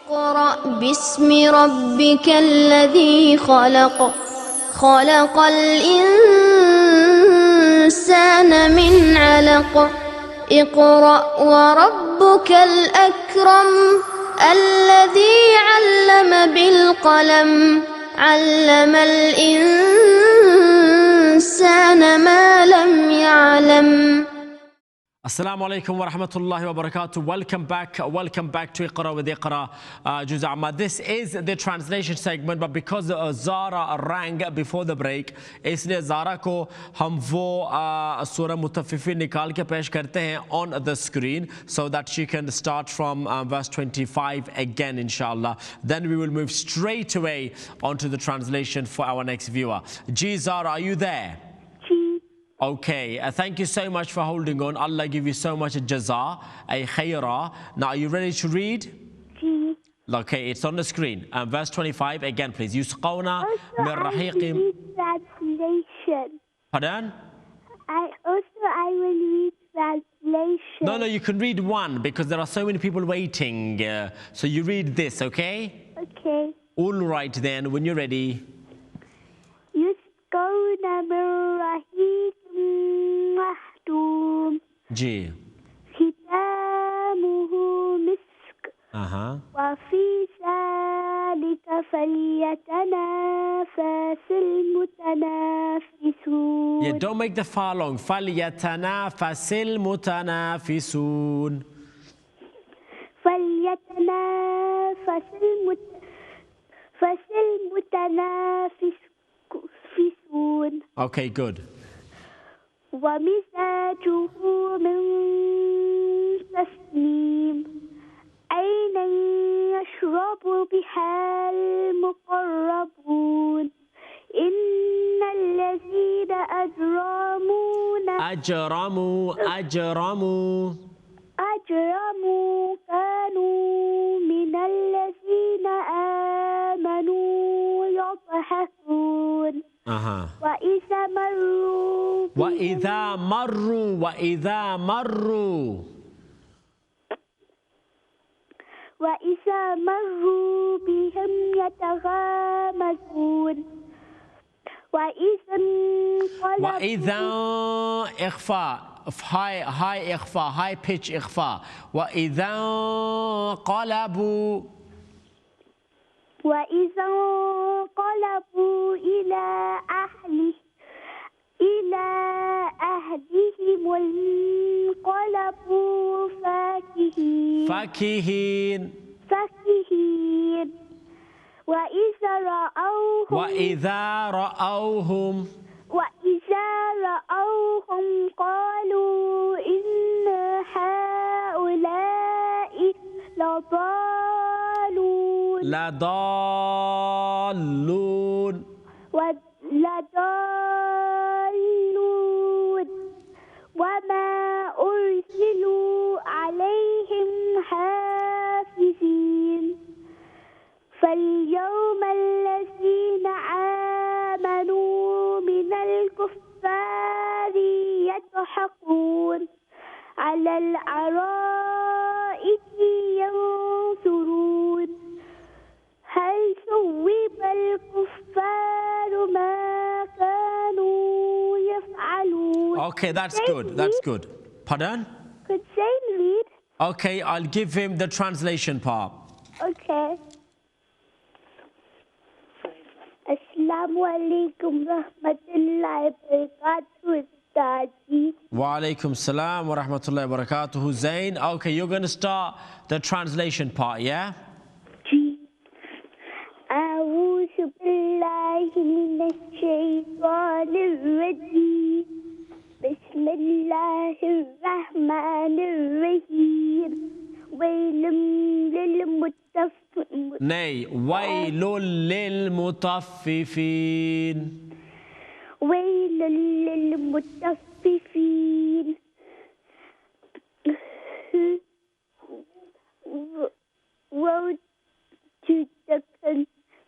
اقرأ باسم ربك الذي خلق خلق الإنسان من علق اقرأ وربك الأكرم الذي علم بالقلم علم الإنسان ما لم يعلم. Assalamu alaikum wa rahmatullahi wa barakatuh. Welcome back to IQRA with IQRA Juz Amma. This is the translation segment, but because Zara rang before the break, इसलिए Zara को हम वो surah Mutaffifin निकाल के पेश करते हैं on the screen so that she can start from verse 25 again, inshallah. Then we will move straight away onto the translation for our next viewer. Ji Zara, are you there? Okay, thank you so much for holding on. Allah give you so much jaza, a khaira. Now, are you ready to read? Okay, it's on the screen. Verse 25 again, please. Yusqawna min rahiqim. Translation. Pardon? I will read translation. No, you can read one because there are so many people waiting. So you read this, okay? Okay. All right then, when you're ready. Yusqawna min rahiqim mahdum. Ji. ختامه مسك. وفي ذلك فليتنافس المتنافسون. Yeah, don't make the far long. فليتنافس المتنافسون. فليتنافس المتنافسون. Okay, good. ومزاجه من تسنيم عينا يشرب بها المقربون إن الذين أجرموا كانوا من الذين آمنوا يضحكون. وإذا مروا بهم يتغامزون. وإذا إخفاء high إخفاء high pitch إخفاء وإذا انقلبوا إلى أهلهم انقلبوا فاكهين. وإذا رأوهم قالوا إن هؤلاء لضالون. وما أرسلوا عليهم حافظين. فاليوم الذين آمنوا من الكفار يضحكون على الأرائك ينظرون هل ثوب الكفار ما كانوا يفعلون. Okay, that's good. Pardon? Could Zayn read? Okay, I'll give him the translation part. Okay. Assalamu alaikum rahmatullahi wa barakatuh. Wa alaikum salam wa rahmatullahi wa barakatuh. Zayn, okay, you're going to start the translation part, yeah? أعوذ بالله من الشيطان الرجيم بسم الله الرحمن الرحيم ويل للمطففين. ويل للمطففين. Woe to the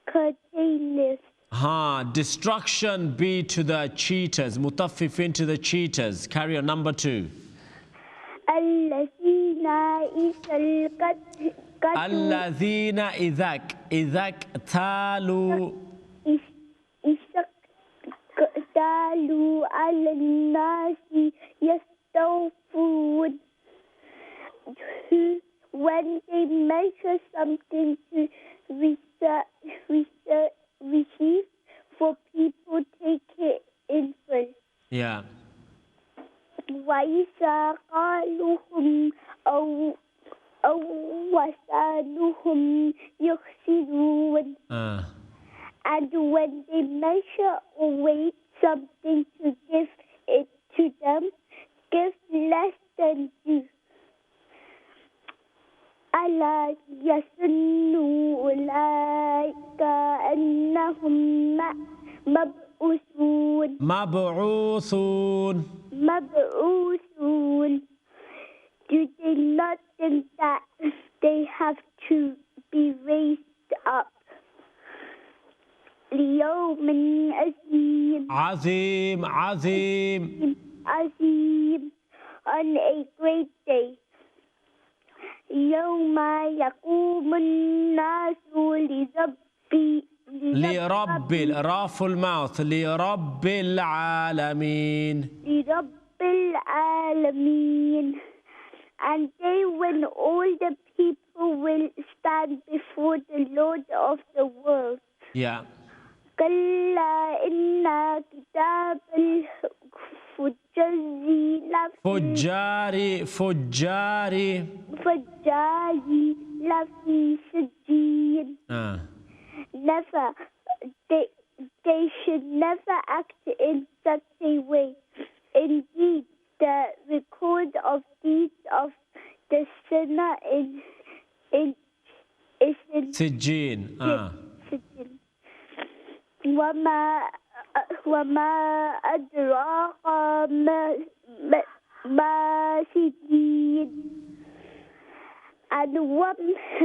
containers. Destruction be to the cheaters. Mutaffifin to the cheaters. Carry on, number 2. الذين إذا الذين إذا اكتالوا اكتالوا على الناس يستوفون. When they measure something to receive for people, take it in full. Yeah. وإذا قالوهم أو وزنوهم يخسرون. And when they measure or weigh something to give it to them, give less than you. ألا يظن أولئك أنهم مبعوثون. Do they not think that they have to be raised up? ليوم عظيم. On a great day. يوم يقوم الناس لرب العالمين. And they, when all the people will stand before the Lord of the world. Yeah. كلا إن كتاب الفجار لفي سجين. Never, they should never act in such a way. Indeed, the record of deeds of the sinner is in Sijin. وما أدراك ما سجين. And what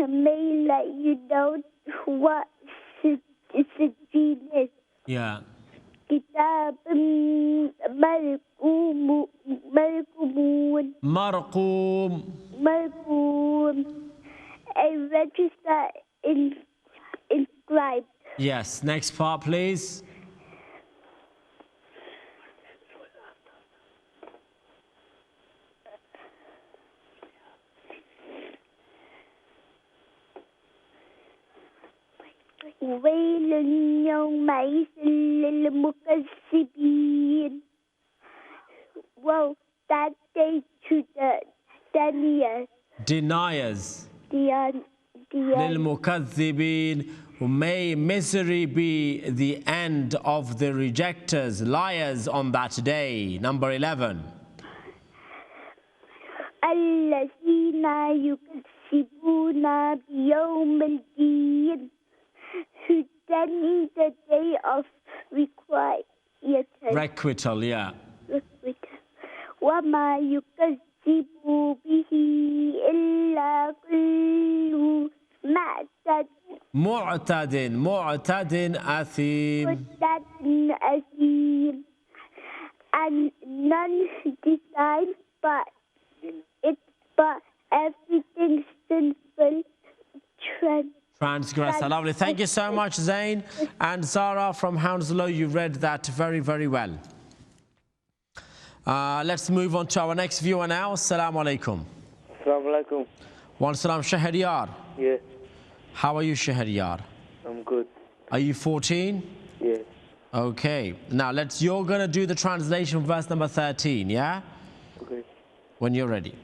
may let you know what sijin is? Yeah. كتاب مرقوم. A register inscribed. Yes. Next part, please. ويل يومئذ للمكذبين. Woe that day to the deniers. للمكذبين. May misery be the end of the rejectors, liars on that day. Number 11. الذين يكذبون بيوم الدين. Who then the day of requital, yeah. وما يكذب به إلا كل معتد أثيم. And none designs but everything sinful transgressor. Lovely. Thank you so much, Zain. And Zara from Hounslow, you read that very, very well. Let's move on to our next viewer now. Assalamu alaikum. Assalamu alaikum. Wa salam. Shahriyar. Yeah. How are you, Shahriyar? I'm good. Are you 14? Yeah. Okay. Now you're gonna do the translation, verse number 13, yeah? Okay. When you're ready.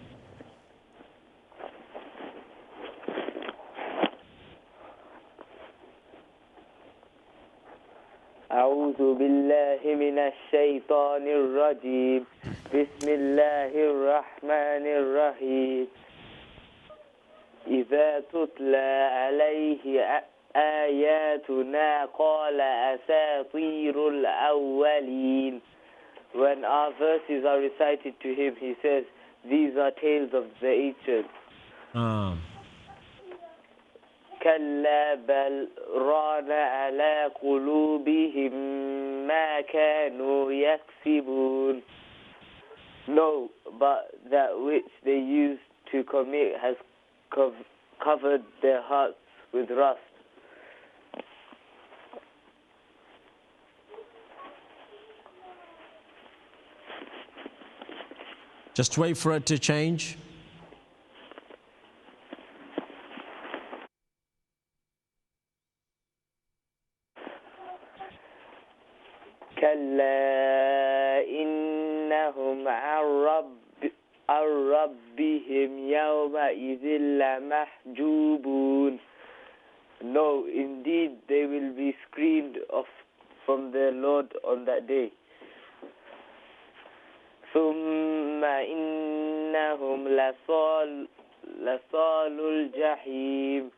أعوذ بالله من الشيطان الرجيم. بسم الله الرحمن الرحيم. إذا تتلى عليه آياتنا قال أساطير الأولين. When our verses are recited to him, he says, these are tales of the ancients. كلا بل ران على قلوبهم ما كانوا يكسبون. No, but that which they used to commit has covered their hearts with rust. Just wait for it to change. كلا إنهم عن ربهم يومئذ لمحجوبون. No, indeed they will be screened off from their Lord on that day. ثم إنهم لصال الجحيم.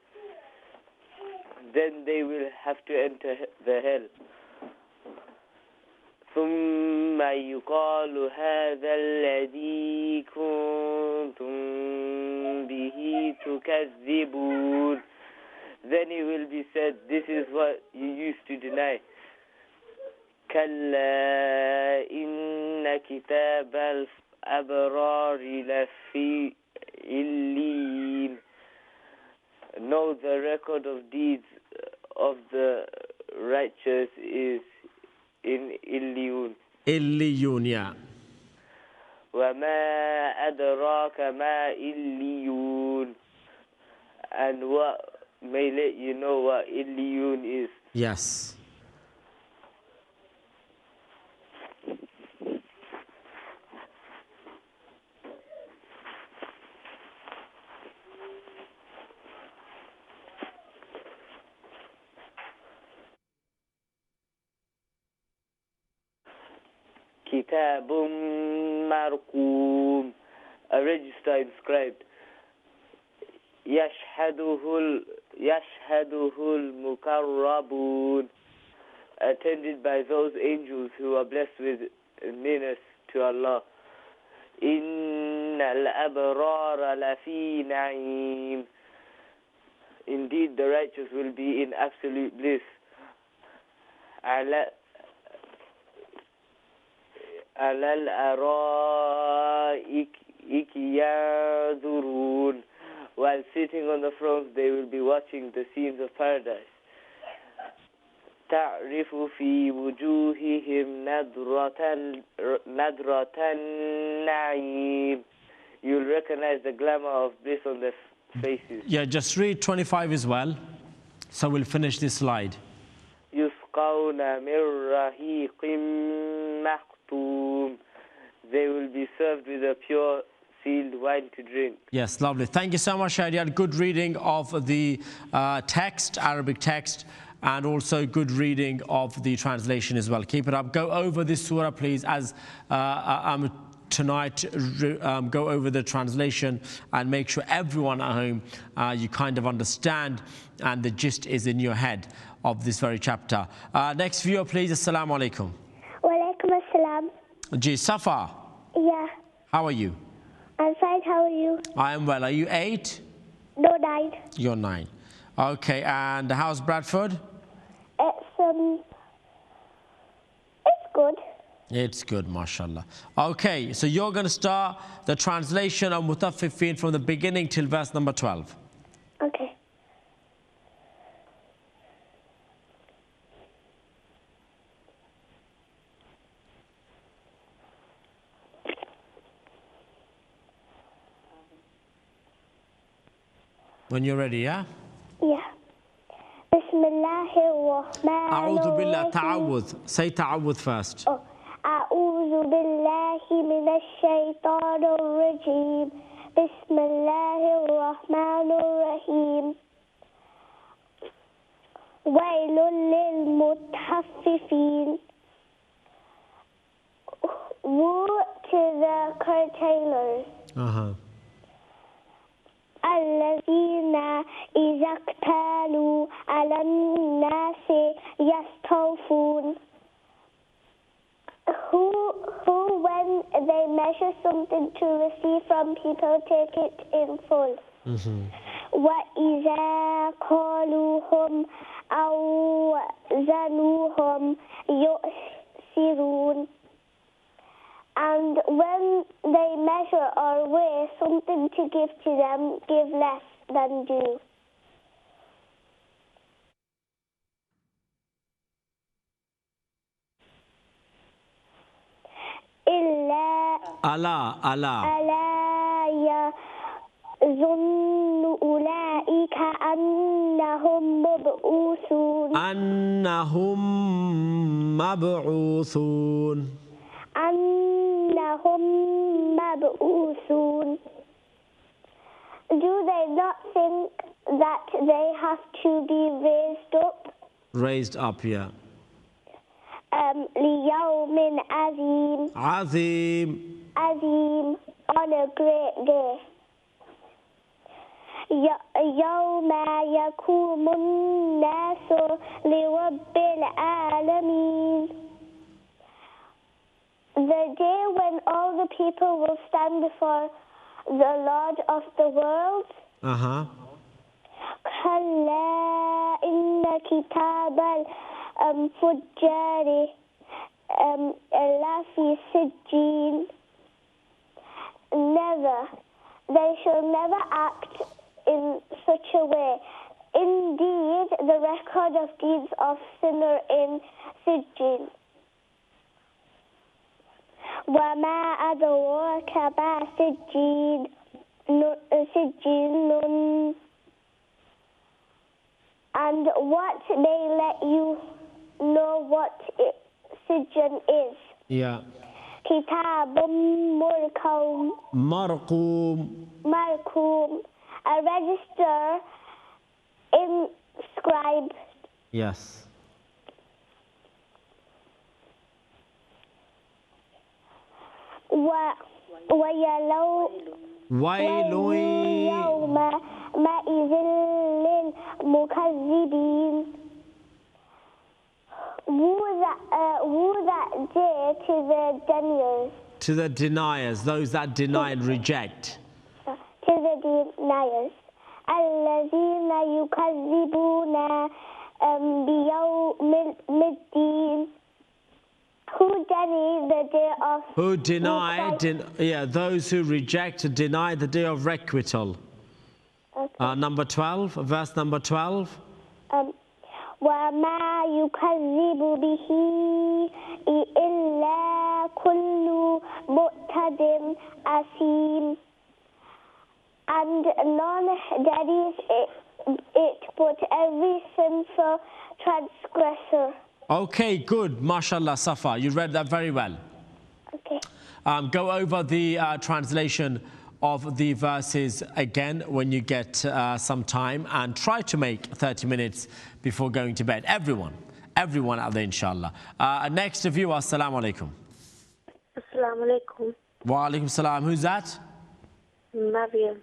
Then they will have to enter the hell. ثم يقال هذا الذي كنتم به تكذبون. Then it will be said, this is what you used to deny. كلا إن كتاب الأبرار لفي عليين. No, the record of deeds of the righteous is in Illiyun. Illiyun, yeah. وما أدراك ما Illiyun. And what may let you know what Illiyun is. Yes. كتاب مرقوم. A register inscribed. يشهده المقربون. Attended by those angels who are blessed with nearness to Allah. إن الأبرار لفي نعيم. Indeed, the righteous will be in absolute bliss. على الأرائك ينظرون. While sitting on the thrones, they will be watching the scenes of paradise. تعرف في وجوههم نضرة النعيم. You'll recognize the glamour of bliss on their faces. Yeah, just read 25 as well. So we'll finish this slide. يسقون من رحيق مختوم. They will be served with a pure sealed wine to drink. Yes, lovely. Thank you so much, Shahriar. Good reading of the text, Arabic text, and also good reading of the translation as well. Keep it up. Go over this surah, please, as tonight, go over the translation and make sure everyone at home, you kind of understand and the gist is in your head of this very chapter. Next viewer, please. Assalamu alaikum. Wa alaikum assalam. Ji, Safa. Yeah, How are you? I'm fine. How are you? I am well. Are you 8? No, 9. You're 9. Okay, and how's Bradford? It's good. It's good, mashallah. Okay, so you're going to start the translation of Mutaffifin from the beginning till verse number 12. Okay. When you're ready, yeah? Yeah. Bismillahirrahmanirrahim. أعوذ بالله تعوذ. Say تعوذ first. أعوذ بالله من الشيطان الرجيم. بسم الله الرحمن الرحيم. ويل للمطففين. Woe to the curtailers. الذين إذا اكتالوا على الناس يستوفون. Who when they measure something to receive from people, take it in full. وإذا قالوهم أو زنوهم يؤثرون. And when they measure or weigh something to give to them, give less than do. إلا ألا يظن أولئك أنهم مبعوثون Do they not think that they have to be raised up? Raised up, yeah. ليوم عظيم on a great day. يوم يقوم الناس لرب العالمين. The day when all the people will stand before the Lord of the world. كلا إن كتاب الفجار لفي سجين. Never. They shall never act in such a way. Indeed, the record of deeds of sinner in Sijjin. وَمَا أَدْرَاكَ مَا سِجِّينٌ. And what may let you know what Sijjin is? Yeah. كتاب مرقوم. A register inscribed. Yes. ويل يومئذ للمكذبين. Woe that day to the deniers. To the deniers, those that deny and reject. To the deniers. الذين يكذبون بيوم الدين. Who deny the day of those who reject and deny the day of requital. Okay. Number 12, verse number 12. وما يكذب به إلا كل معتد أثيم. And none denies it but every sinful transgressor. Okay, good. MashaAllah, Safa. You read that very well. Okay. Go over the translation of the verses again when you get some time, and try to make 30 minutes before going to bed. Everyone out there, inshallah. Next viewer, assalamu alaikum. Assalamu alaikum. Wa alaikum salam. Who's that? Mariam.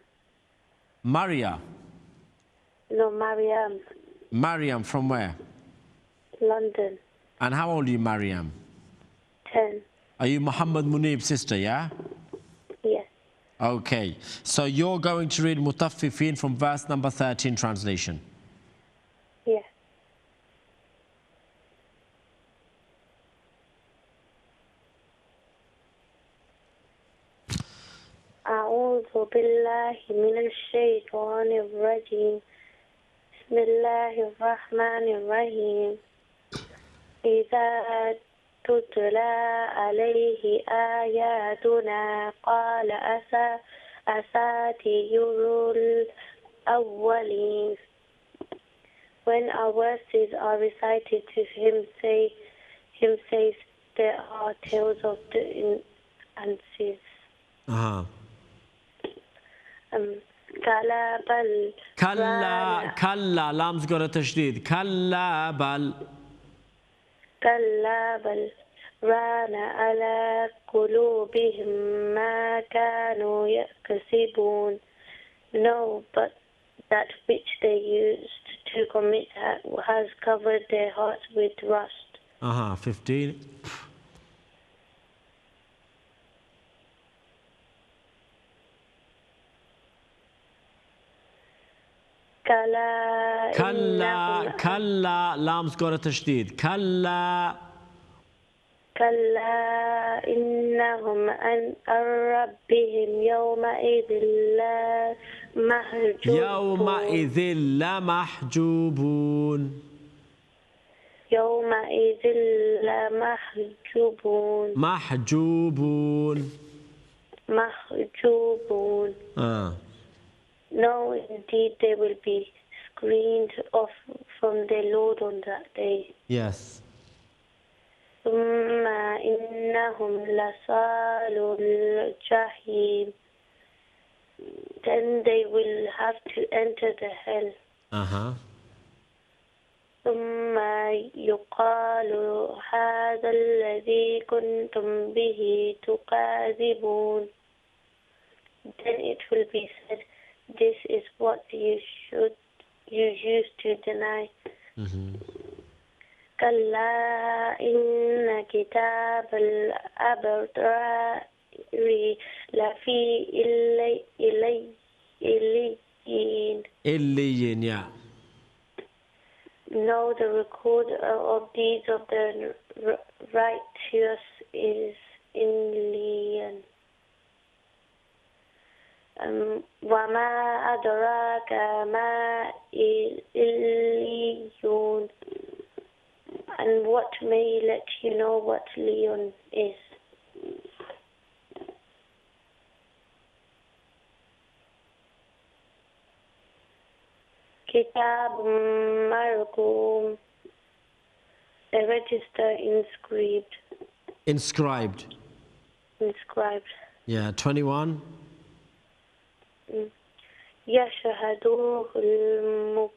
Maria. No, Mariam. Mariam from where? London. And how old are you, Mariam? 10. Are you Muhammad Munib's sister, yeah? Yes. Okay. So you're going to read Mutaffifin from verse number 13 translation. Yes. أعوذ بالله من الشيطان الرجيم. بسم الله الرحمن الرحيم. إذا تتلى عليه آياتنا قال أساطير الأولين. When our verses are recited to him, says there are tales of the ancients. كلا بل كلا لام's got a تشديد. كلا بل ران على قلوبهم ما كانوا يكسبون. No, but that which they used to commit has covered their hearts with rust. 15. كلا لام's got a تشديد. كلا إنهم عن ربهم يومئذ يومئذ لمحجوبون. يومئذ لمحجوبون. محجوبون. محجوبون. No, indeed, they will be screened off from their Lord on that day. Yes. ثم إنهم لصالو الجحيم. Then they will have to enter the hell. ثم يقال هذا الذي كنتم به تكذبون. Then it will be said, this is what you used to deny. كلا إن كتاب الأبرار لفي إليين. إليين, yeah. No, the record of deeds of the righteous is in Lion. وما أدراك ما إليون. And what may let you know what Leon is? Kitab Marqum. A register inscribed. Inscribed. Inscribed. Yeah, 21. يشهده المقربون.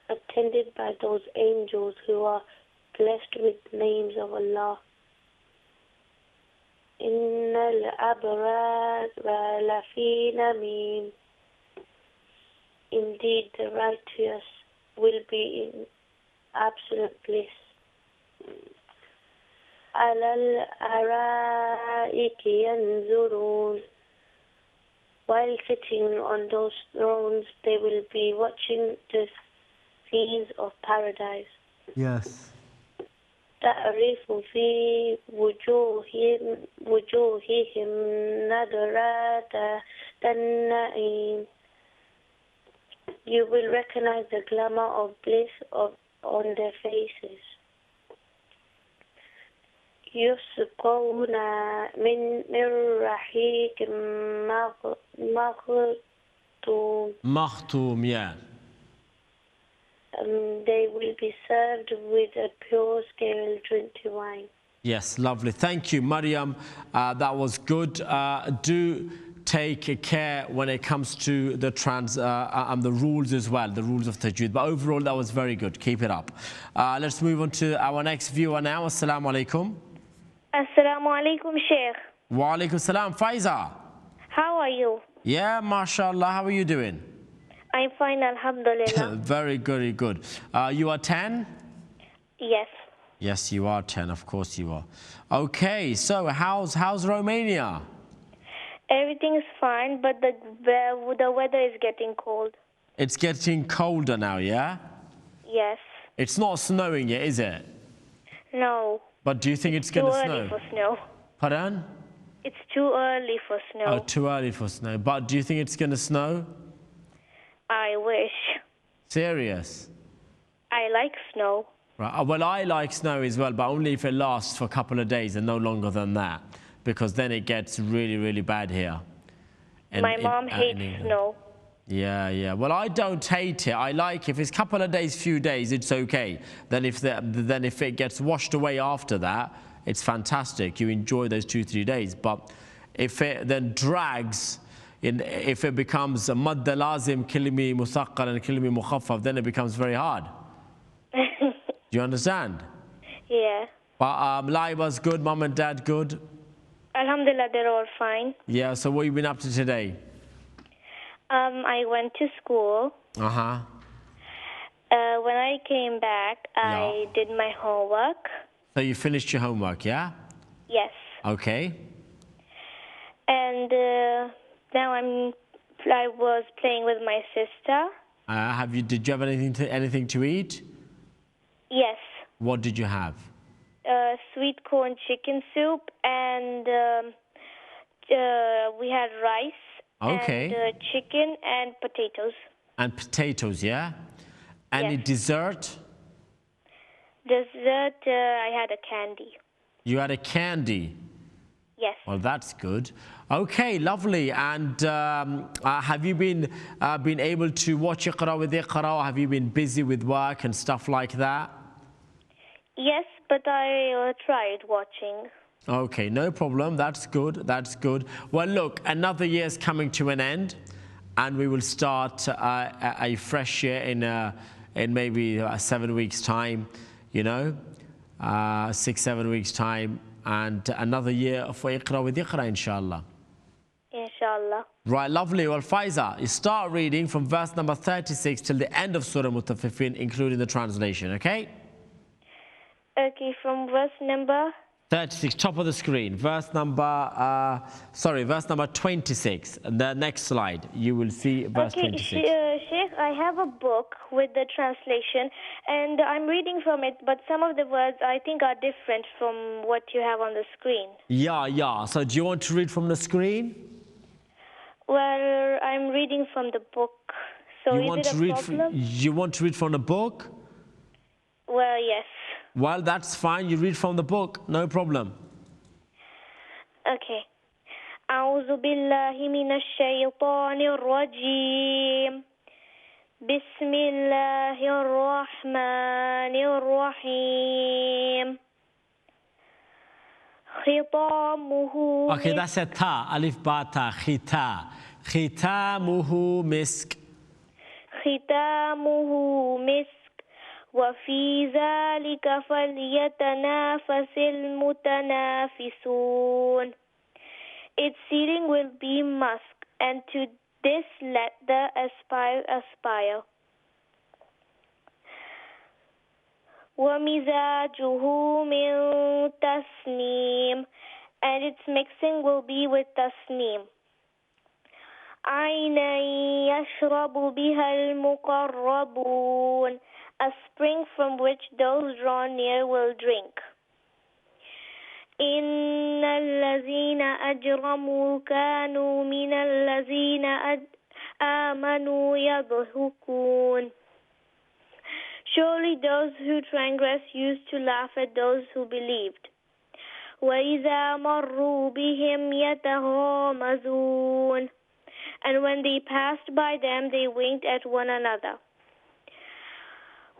Attended by those angels who are blessed with names of Allah. إن الأبرار لفي نعيم. Indeed, the righteous will be in absolute bliss. على الأرائك ينظرون. While sitting on those thrones, they will be watching the scenes of paradise. Yes. تعرف في وجوههم نضرة النعيم. You will recognize the glamour of bliss on their faces. يسقون من رحيق مختوم. مختوم, yeah. They will be served with a pure scale drinking wine. Yes, lovely. Thank you, Maryam. That was good. Do take care when it comes to the the rules as well, the rules of tajweed. But overall, that was very good. Keep it up. Let's move on to our next viewer now. Assalamu alaikum. Assalamu alaikum, Sheikh. Wa alaikum salam. Faiza. How are you? Yeah, mashallah. How are you doing? I'm fine, alhamdulillah. Very good, very good. You are 10? Yes. Yes, you are 10. Of course you are. Okay, so how's Romania? Everything's fine, but the weather is getting cold. It's getting colder now, yeah? Yes. It's not snowing yet, is it? No. But do you think it's going to snow? Too early for snow. Pardon? It's too early for snow. Oh, too early for snow. But do you think it's going to snow? I wish. Serious? I like snow. Right. Well, I like snow as well, but only if it lasts for a couple of days and no longer than that, because then it gets really, really bad here. My mom hates snow. Yeah, yeah. Well, I don't hate it. I like if it's a couple of days, few days, it's okay. Then if it gets washed away after that, it's fantastic. You enjoy those 2-3 days. But if it then drags, if it becomes madda lazim kalimi musaqqal and kalimi mukhaffaf, then it becomes very hard. Do you understand? Yeah. But Laiba's good, mom and dad good? Alhamdulillah, they're all fine. Yeah, so what have you been up to today? I went to school. Uh-huh. When I came back, I did my homework. So you finished your homework, yeah? Yes. Okay. And now I was playing with my sister. Did you have anything to eat? Yes. What did you have? Sweet corn chicken soup, and we had rice Okay. And chicken and potatoes. And potatoes, yeah? Any Yes. dessert? Dessert, I had a candy. You had a candy. Yes. Well, that's good. Okay, lovely. And have you been able to watch Iqra with Iqra, or have you been busy with work and stuff like that? Yes, but I tried watching. Okay, no problem. That's good. That's good. Well, look, another year's coming to an end, and we will start a fresh year in maybe 7 weeks' time, you know, 6, 7 weeks' time, and another year for Iqra with Iqra, inshallah. Inshallah. Right, lovely. Well, Faiza, you start reading from verse number 36 till the end of Surah Mutaffifin, including the translation, okay? Okay, from verse number 36, top of the screen. Verse number 26. The next slide, you will see verse 26. Sheikh, I have a book with the translation, and I'm reading from it, but some of the words I think are different from what you have on the screen. Yeah. So do you want to read from the screen? Well, I'm reading from the book. So You is want it to a read problem? you want to read from the book? Well, yes. Well, that's fine. You read from the book. No problem. Okay. أعوذ بالله من الشيطان الرجيم. بسم الله الرحمن الرحيم. ختامه. Okay, that's a ta. Alif ba ta. Khita. Khitamuhu misk. ختامه مسك وفي ذلك فليتنافس المتنافسون. Its sealing will be musk, and to this let the aspire. ومزاجه من تسنيم, and its mixing will be with tasneem. عينا يشرب بها المقربون, a spring from which those drawn near will drink. إن الذين أجرموا كانوا من الذين آمنوا يضحكون. Surely those who transgress used to laugh at those who believed. وإذا مروا بهم يتغامزون, and when they passed by them, they winked at one another.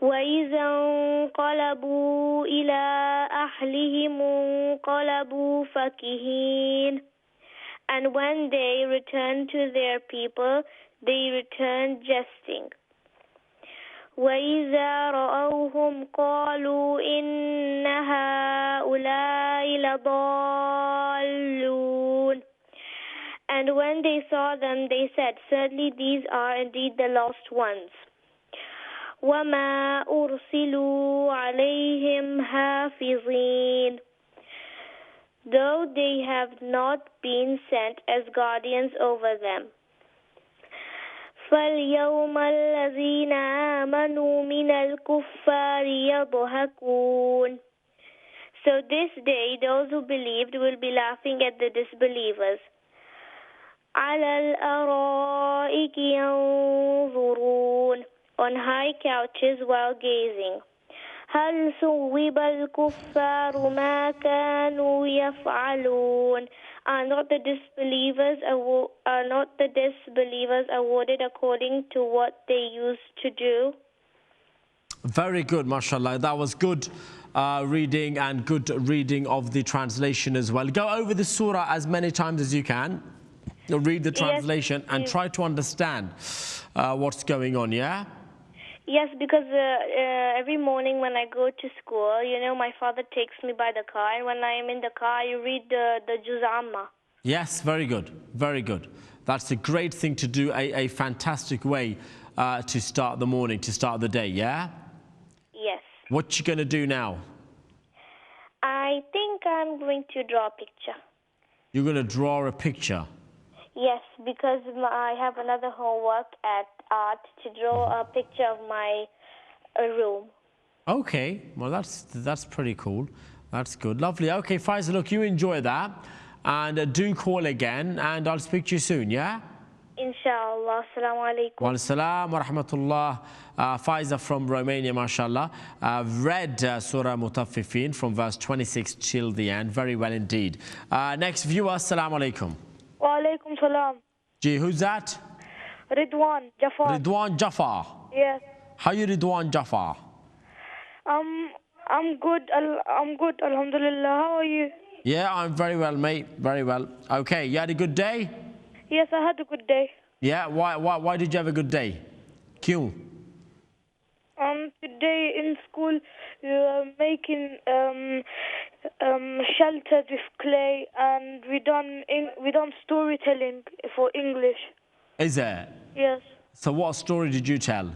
وَإِذَا انقلبوا إِلَى أَهْلِهِمْ انقلبوا فَكِهِينَ, and when they returned to their people, they returned jesting. وَإِذَا رَأَوْهُمْ قَالُوا إِنَّ هَؤُلَاءِ لَضَالُّونَ, and when they saw them, they said, certainly these are indeed the lost ones. وَمَا أُرْسِلُوا عَلَيْهِمْ حَافِظِينَ, though they have not been sent as guardians over them. فَالْيَوْمَ الَّذِينَ آمَنُوا مِنَ الْكُفَّارِ يَضْحَكُونَ, so this day those who believed will be laughing at the disbelievers. عَلَى الْأَرَائِكِ يَنظُرُونَ, on high couches while gazing. هل ثوب الكفار ما كانوا يفعلون, are not the disbelievers awarded according to what they used to do? Very good, mashallah. That was good reading, and good reading of the translation as well. Go over the surah as many times as you can. Read the translation and try to understand what's going on, yeah? Yes, because every morning when I go to school, you know, my father takes me by the car, and when I am in the car, I read the Juz Amma. Yes, very good, very good. That's a great thing to do, a fantastic way to start the morning, to start the day, yeah? Yes. What you going to do now? I think I'm going to draw a picture. You're going to draw a picture? Yes, because I have another homework at art to draw a picture of my room. Okay, well that's pretty cool. That's good, lovely. Okay, Faisal, look, you enjoy that, and do call again, and I'll speak to you soon, yeah? Inshallah. Assalamu alaikum. Wa salam wa rahmatullah. Faiza from Romania, mashallah, read Surah Mutaffifin from verse 26 till the end. Very well indeed. Next viewer, assalamu alaikum. Wa alaikum salam. Gee, who's that? Ridwan Jafar. Ridwan Jafar. Yes. How you Ridwan Jafar? I'm good. I'm good. Alhamdulillah. How are you? Yeah, I'm very well, mate. Very well. Okay, you had a good day? Yes, I had a good day. Yeah, why did you have a good day? Kyun? Today in school we were making shelters with clay, and we done storytelling for English. Is it? Yes. So what story did you tell?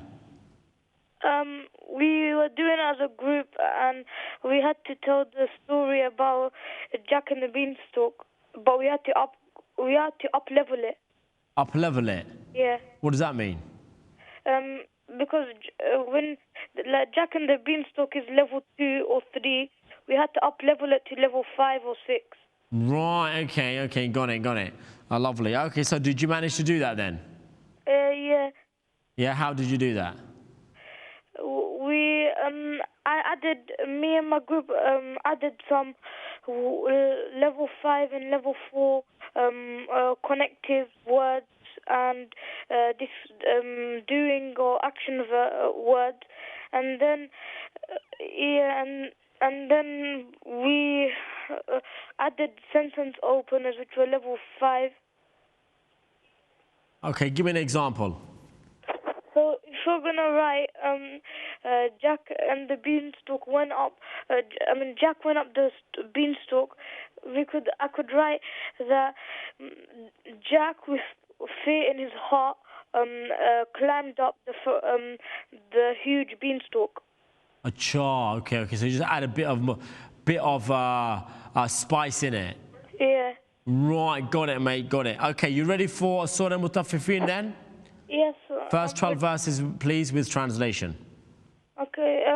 We were doing it as a group, and we had to tell the story about Jack and the Beanstalk, but we had to up level it. Up level it? Yeah. What does that mean? Because when Jack and the Beanstalk is level 2 or 3, we had to up level it to level 5 or 6. Right. Okay. Got it. Oh, lovely. Okay. So did you manage to do that then? Yeah. Yeah. How did you do that? Me and my group added some level 5 and level 4 connective words and doing or action words, and then and then we added sentence openers, which were level 5. Okay. Give me an example. So if we're gonna write Jack and the Beanstalk went up, Jack went up the beanstalk, I could write that Jack, with fear in his heart, climbed up the huge beanstalk. Acha. Okay. So you just add a bit of spice in it. Yeah. Right. Got it, mate. Got it. Okay. You ready for Surah Mutaffifin then? Yes. First 12 verses, please, with translation. Okay.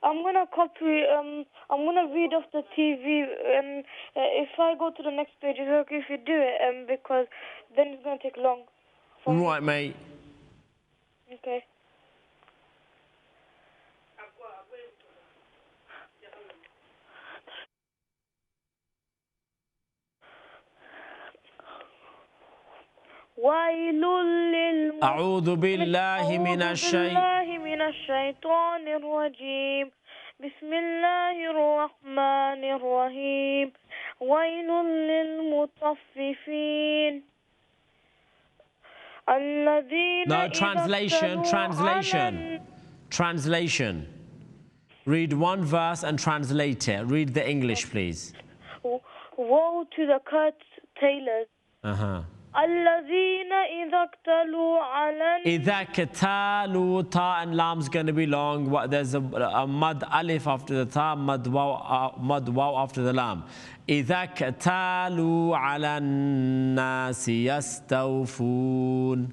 I'm gonna copy. I'm gonna read off the TV, and if I go to the next page, it's okay if you do it, because then it's gonna take long. Right, mate. Okay. أعوذ بالله من الشيطان الرجيم. بسم الله الرحمن الرحيم. ويل للمطففين الذين No, translation. Read one verse and translate it. Read the English, please. Woe to the curtailers. الذين إذا اكتالوا على إذا كتالوا ta and lam's going to be long. There's a mad alif after the ta, mad waw after the lam. إذا كتالوا على الناس يستوفون.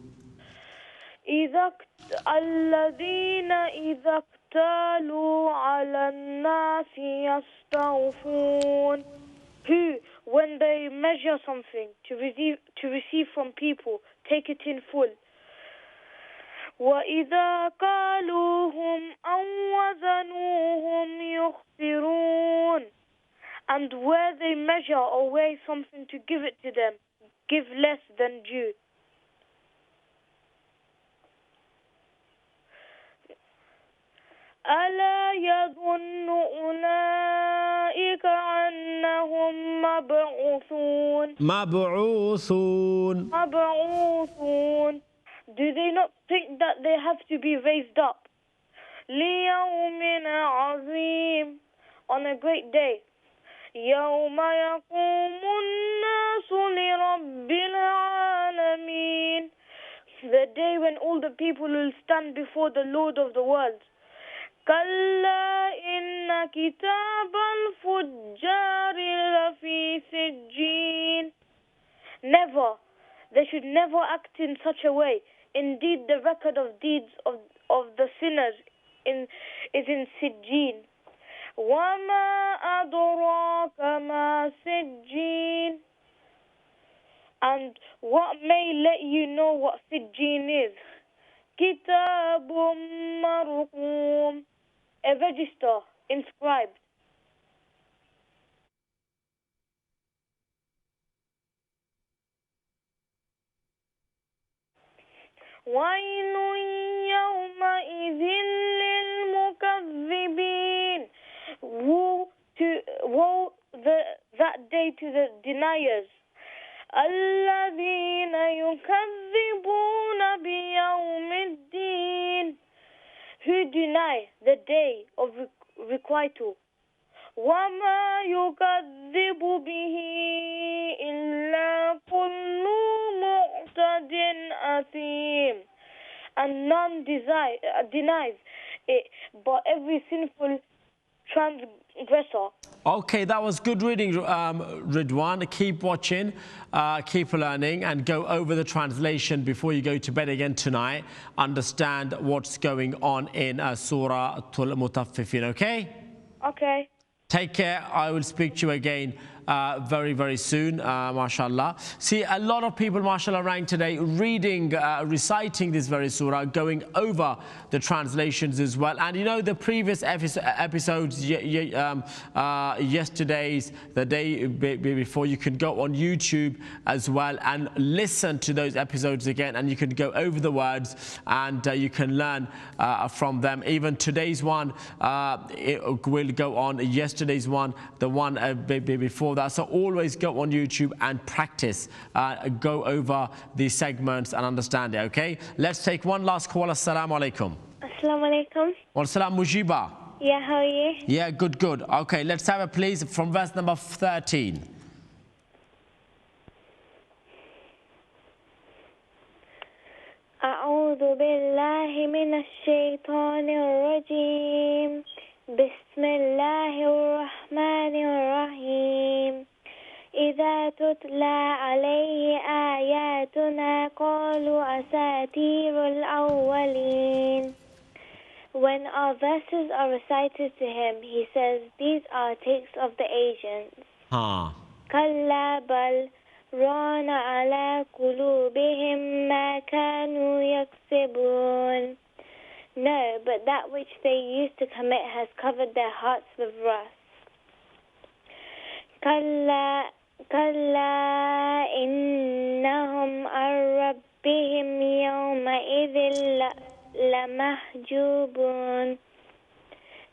الذين إذا اكتالوا على الناس يستوفون. Who, when they measure something to receive from people, take it in full. وَإِذَا قَالُوهُمْ أَوْ وَزَنُوهُمْ يُخْسِرُونَ. And where they measure or weigh something to give it to them, give less than due. ألا يظن أولئك أنهم مبعوثون. Do they not think that they have to be raised up? ليوم عظيم. On a great day. يوم يقوم الناس لرب العالمين. The day when all the people will stand before the Lord of the world. كلا إن كتاب الفجار لفي سجين. Never. They should never act in such a way. Indeed, the record of deeds of the sinners is in Sijjin. وَمَا أَدْرَاكَ مَا سِجِّينٌ. And what may let you know what Sijjin is? Kitabum marqum, a register inscribed. وَيْلٌ يَوْمَئِذٍ لِلْمُكَذِّبِينَ. Woe that day to the deniers. الَّذِينَ يُكَذِّبُونَ بِيَوْمِ الدِّينِ, who deny the day of requital. وَمَا يُكَذِّبُ بِهِ إِلَّا كُلُّ مُعْتَدٍ أَثِيمٍ. And none denies it but every sinful transgressor. Okay, that was good reading, Ridwan. Keep watching, keep learning, and go over the translation before you go to bed again tonight. Understand what's going on in Surah Al-Mutaffifin, okay? Okay. Take care. I will speak to you again very, very soon, mashallah. See, a lot of people, mashallah, rang today reading, reciting this very surah, going over the translations as well. And you know, the previous episodes, yesterday's, the day before, you can go on YouTube as well and listen to those episodes again, and you can go over the words and you can learn from them. Even today's one, it will go on yesterday's one, the one before that. So always go on YouTube and practice, go over these segments and understand it, okay? Let's take one last call. Assalamu alaikum. Assalamu alaikum. Wa salam, Mujiba. Yeah, how are you? Yeah, good, good. Okay, let's have it, please, from verse number 13. أعوذ بالله من الشيطان الرجيم. بسم الله الرحمن الرحيم. إذا تتلى عليه آياتنا قالوا أساطير الأولين. When our verses are recited to him, he says, these are takes of the ancients. كلا بل ران على قلوبهم ما كانوا يكسبون. No, but that which they used to commit has covered their hearts with rust. كلا إنهم عن ربهم يومئذ لمحجوبون.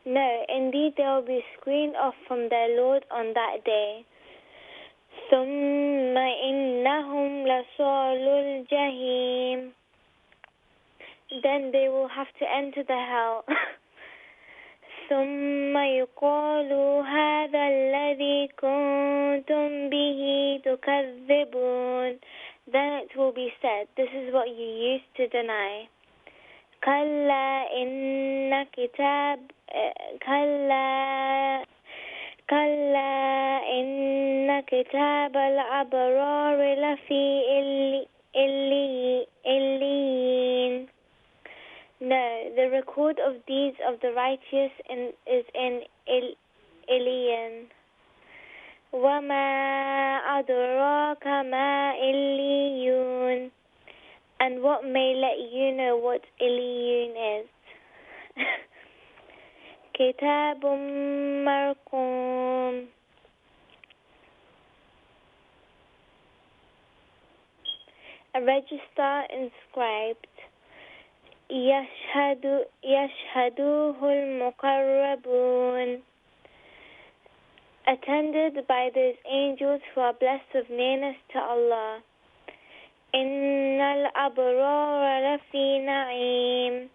No, indeed they will be screened off from their Lord on that day. ثم إنهم لصال الجحيم. Then they will have to enter the hell. ثم يقال هذا الذي كنتم به تكذبون. Then it will be said, this is what you used to deny. كلا إن كتاب الأبرار لفي إليين. No, the record of deeds of the righteous is in Ilion. وَمَا أَدْرَاكَ مَا إِلِّيُّونَ. And what may let you know what Ilion is? كِتَابٌ مَرْقُومٌ. A register inscribed. يشهدوه المقربون. Attended by those angels who are blessed with nearness to Allah. إن الأبرار لفي نعيم.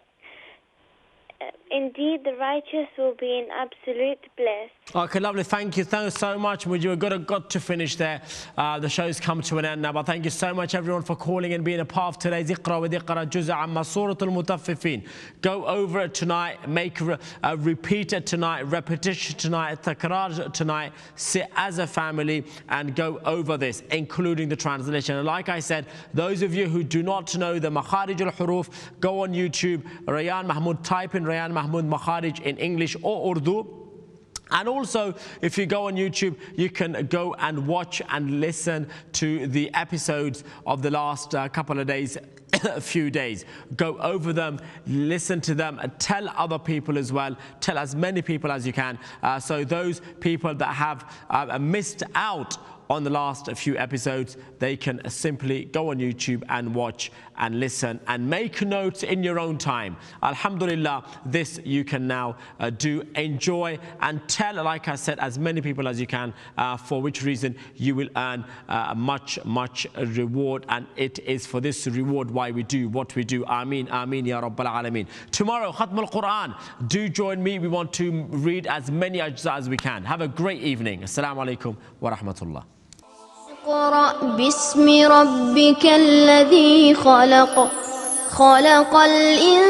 Indeed, the righteous will be in absolute bliss. Okay, lovely. Thank you. Thanks so much. We got to finish there. The show's come to an end now. But thank you so much, everyone, for calling and being a part of today's Iqra with Iqra Juz'a Amma Surah Al-Mutaffifin. Go over it tonight. Repeat it tonight. Repetition tonight. Takrar tonight. Sit as a family and go over this, including the translation. And like I said, those of you who do not know the Makharij al-Huruf, go on YouTube. Rayan Mahmud. Type in Rayan Mahmud Makharij in English or Urdu. And also, if you go on YouTube, you can go and watch and listen to the episodes of the last couple of days, a few days. Go over them, listen to them, and tell other people as well. Tell as many people as you can. So those people that have missed out on the last few episodes, they can simply go on YouTube and watch and listen and make notes in your own time. Alhamdulillah, this you can now do. Enjoy and tell, like I said, as many people as you can, for which reason you will earn much reward, and it is for this reward why we do what we do. Ameen, ameen, ya Rabbal Alameen. Tomorrow, Khatm al-Quran. Do join me. We want to read as many ajza as we can. Have a great evening. Assalamu alaikum wa rahmatullah. اقرأ باسم ربك الذي خلق خلق الإنسان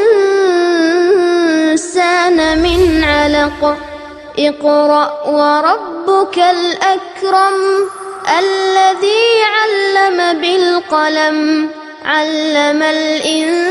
من علق اقرأ وربك الأكرم الذي علم بالقلم علم الإنسان